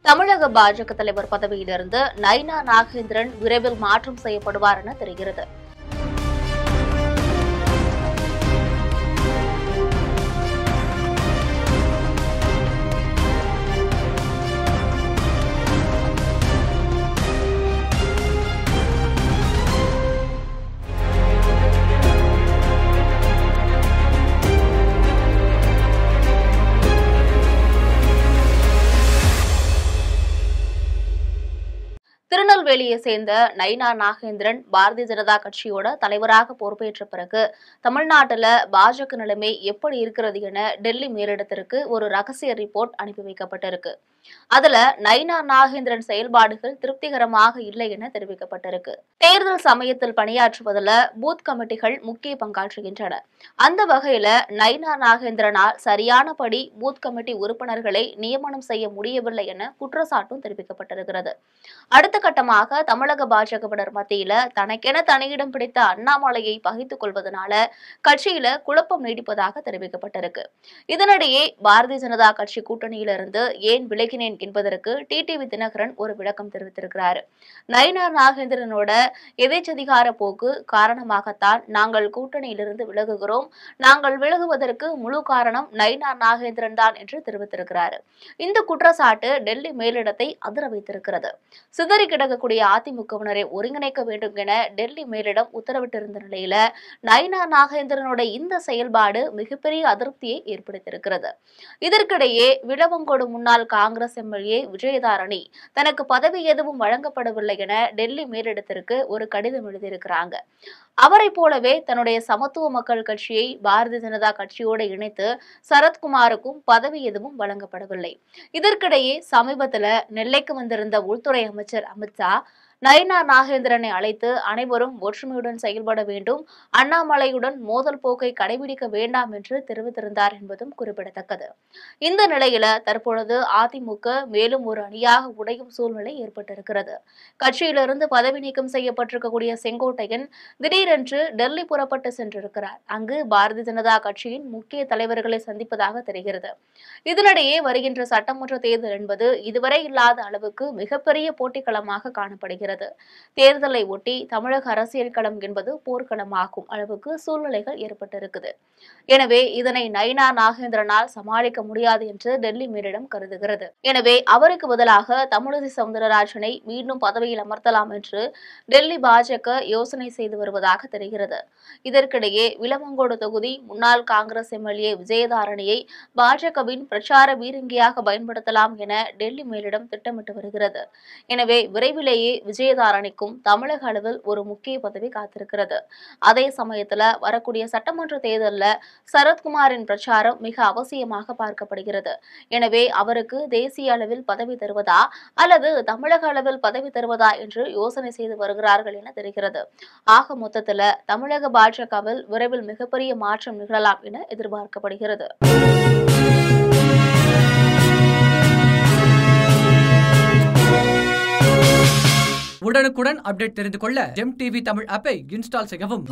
தமிழக பாஜக தலைவர் பதவியிலிருந்து நயினா நாகேந்திரன் விரைவில் மாற்றம் செய்யப்படுவார் என தெரிகிறது. திருநெல்வேலியை சேர்ந்த நயினா நாகேந்திரன் பாரதிய ஜனதா கட்சியோட தலைவராக பொறுப்பேற்ற பிறகு தமிழ்நாட்டில் பாஜக நிலைமை எப்படி இருக்கிறது என டெல்லி மேலிடத்திற்கு ஒரு ரகசிய ரிப்போர்ட் அனுப்பி வைக்கப்பட்டிருக்கு. அதுல நயினா நாகேந்திரன் செயல்பாடுகள் திருப்திகரமாக இல்லை என தெரிவிக்கப்பட்டிருக்கு. தேர்தல் சமயத்தில் பணியாற்றுவதில் பூத் கமிட்டிகள் முக்கிய பங்காற்றுகின்றன. அந்த வகையில நயினா நாகேந்திரனால் சரியானபடி பூத் கமிட்டி உறுப்பினர்களை நியமனம் செய்ய முடியவில்லை என குற்றச்சாட்டும் தெரிவிக்கப்பட்டிருக்கிறது. அடுத்த கட்டமாக தமிழக பாஜகவினர் மத்தியில தனக்கென தனியிடம் பிடித்த அண்ணாமலையை பகித்துக் கொள்வதனால கட்சியில குழப்பம் நீடிப்பதாக தெரிவிக்கப்பட்டிருக்கு. இதனிடையே பாரதிய ஜனதா கட்சி கூட்டணியிலிருந்து ஏன் விலகினேன் என்பதற்கு டிடிவி தினகரன் ஒரு விளக்கம் தெரிவித்திருக்கிறார். நயினா நாகேந்திரனோட எதேச்சதிகார போக்கு காரணமாகத்தான் நாங்கள் கூட்டணியிலிருந்து விலகுகிறோம். நாங்கள் விலகுவதற்கு முழு காரணம் நயினா நாகேந்திரன் தான் என்று தெரிவித்திருக்கிறார். இந்த குற்றச்சாட்டு டெல்லி மேலிடத்தை அதிர வைத்திருக்கிறது. சிதறி கிடக்கக்கூடிய அதிமுகவினரை ஒருங்கிணைக்க வேண்டும் என டெல்லி மேலிடம் உத்தரவிட்டிருந்த நிலையில நயினா நாகேந்திரனோட இந்த செயல்பாடு மிகப்பெரிய அதிருப்தியை ஏற்படுத்தியிருக்கிறது. இதற்கிடையே விளவங்கோடு முன்னாள் காங்கிரஸ் எம்எல்ஏ விஜயதாரணி தனக்கு பதவி எதுவும் வழங்கப்படவில்லை என டெல்லி மேலிடத்திற்கு ஒரு கடிதம் எழுதியிருக்கிறாங்க. அவரை போலவே தன்னுடைய சமத்துவ மக்கள் கட்சியை பாரதிய ஜனதா கட்சியோடு இணைத்து சரத்குமாருக்கும் பதவி எதுவும் வழங்கப்படவில்லை. இதற்கிடையே சமீபத்துல நெல்லைக்கு வந்திருந்த உள்துறை அமைச்சர் அமித்ஷா நயினா நாகேந்திரனை அழைத்து அனைவரும் ஒற்றுமையுடன் செயல்பட வேண்டும், அண்ணாமலையுடன் மோதல் போக்கை கடைபிடிக்க வேண்டாம் என்று தெரிவித்திருந்தார் என்பதும் குறிப்பிடத்தக்கது. இந்த நிலையில தற்பொழுது அதிமுக மேலும் ஒரு அணியாக உடையும் சூழ்நிலை ஏற்பட்டிருக்கிறது. கட்சியிலிருந்து பதவி நீக்கம் செய்யப்பட்டிருக்கக்கூடிய செங்கோட்டையன் திடீரென்று டெல்லி புறப்பட்டு சென்றிருக்கிறார். அங்கு பாரதிய ஜனதா கட்சியின் முக்கிய தலைவர்களை சந்திப்பதாக தெரிகிறது. இதனிடையே வருகின்ற சட்டமன்ற தேர்தல் என்பது இதுவரை இல்லாத அளவுக்கு மிகப்பெரிய போட்டிக்களமாக காணப்படுகிறது. தேர்தலை ஒட்டி தமிழக அரசியல் களம் என்பது போர்க்களமாகும் அளவுக்கு சூழ்நிலைகள் ஏற்பட்டிருக்குது. எனவே இதனை நயினா நாகேந்திரனால் சமாளிக்க முடியாது என்று டெல்லி மேலிடம் கருதுகிறது. எனவே அவருக்கு பதிலாக தமிழிசை சவுந்தரராஜனை மீண்டும் பதவியில் அமர்த்தலாம் என்று டெல்லி பாஜக யோசனை செய்து வருவதாக தெரிகிறது. இதற்கிடையே விளவங்கோடு தொகுதி முன்னாள் காங்கிரஸ் எம்எல்ஏ விஜயதாரணியை பாஜகவின் பிரச்சார பீரங்கியாக பயன்படுத்தலாம் என டெல்லி மேலிடம் திட்டமிட்டு வருகிறது. எனவே விரைவிலேயே விஜயதாரணிக்கும் தமிழக அளவில் ஒரு முக்கிய பதவி காத்திருக்கிறது. அதே சமயத்துல வரக்கூடிய சட்டமன்ற தேர்தலில் சரத்குமாரின் பிரச்சாரம் மிக அவசியமாக பார்க்கப்படுகிறது. எனவே அவருக்கு தேசிய அளவில் பதவி தருவதா அல்லது தமிழக அளவில் பதவி தருவதா என்று யோசனை செய்து வருகிறார்கள் என தெரிகிறது. ஆக மொத்தத்துல தமிழக பாஜகவில் விரைவில் மிகப்பெரிய மாற்றம் நிகழலாம் என எதிர்பார்க்கப்படுகிறது. உடனுக்குடன் அப்டேட் தெரிந்து கொள்ள ஜெம் டிவி தமிழ் ஆப்பை இன்ஸ்டால் செய்யவும்.